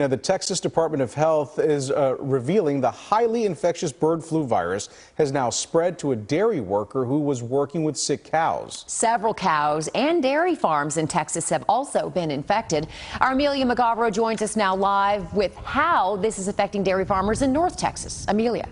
Now, the Texas Department of Health is revealing the highly infectious bird flu virus has now spread to a dairy worker who was working with sick cows. Several cows and dairy farms in Texas have also been infected. Our Amelia McGavro joins us now live with how this is affecting dairy farmers in North Texas. Amelia.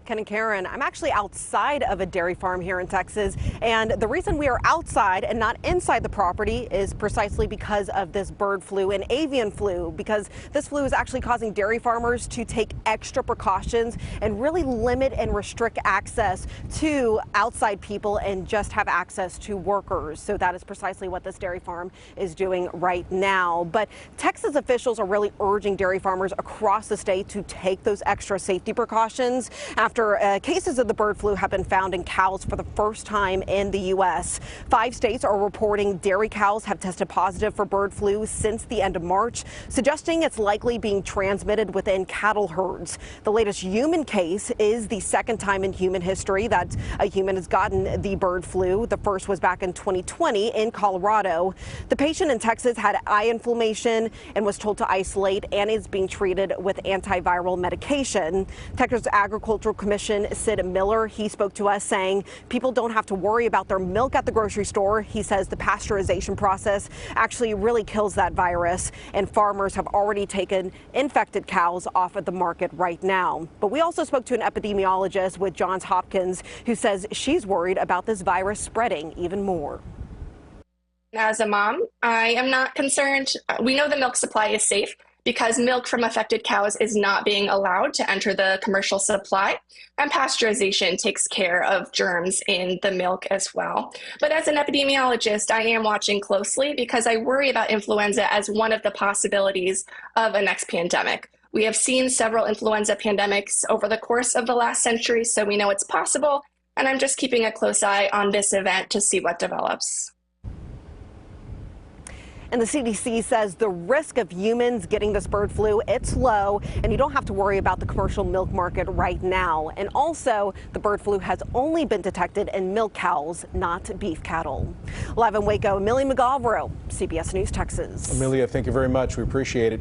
Ken and Karen, I'm actually outside of a dairy farm here in Texas, and the reason we are outside and not inside the property is precisely because of this bird flu and avian flu, because this flu is actually causing dairy farmers to take extra precautions and really limit and restrict access to outside people and just have access to workers. So that is precisely what this dairy farm is doing right now. But Texas officials are really urging dairy farmers across the state to take those extra safety precautions after cases of the bird flu have been found in cows for the first time in the U.S. 5 states are reporting dairy cows have tested positive for bird flu since the end of March, suggesting it's likely being transmitted within cattle herds. The latest human case is the second time in human history that a human has gotten the bird flu. The first was back in 2020 in Colorado. The patient in Texas had eye inflammation and was told to isolate and is being treated with antiviral medication. Texas Agricultural Commission Sid Miller, he spoke to us saying people don't have to worry about their milk at the grocery store. He says the pasteurization process actually really kills that virus, and farmers have already taken infected cows off of the market right now. But we also spoke to an epidemiologist with Johns Hopkins who says she's worried about this virus spreading even more. As a mom, I am not concerned. We know the milk supply is safe because milk from affected cows is not being allowed to enter the commercial supply, and pasteurization takes care of germs in the milk as well. But as an epidemiologist, I am watching closely because I worry about influenza as one of the possibilities of a next pandemic. We have seen several influenza pandemics over the course of the last century, so we know it's possible, and I'm just keeping a close eye on this event to see what develops. And the CDC says the risk of humans getting this bird flu, it's low, and you don't have to worry about the commercial milk market right now. And also, the bird flu has only been detected in milk cows, not beef cattle. Live in Waco, Amelia McGavro, CBS News, Texas. Amelia, thank you very much. We appreciate it.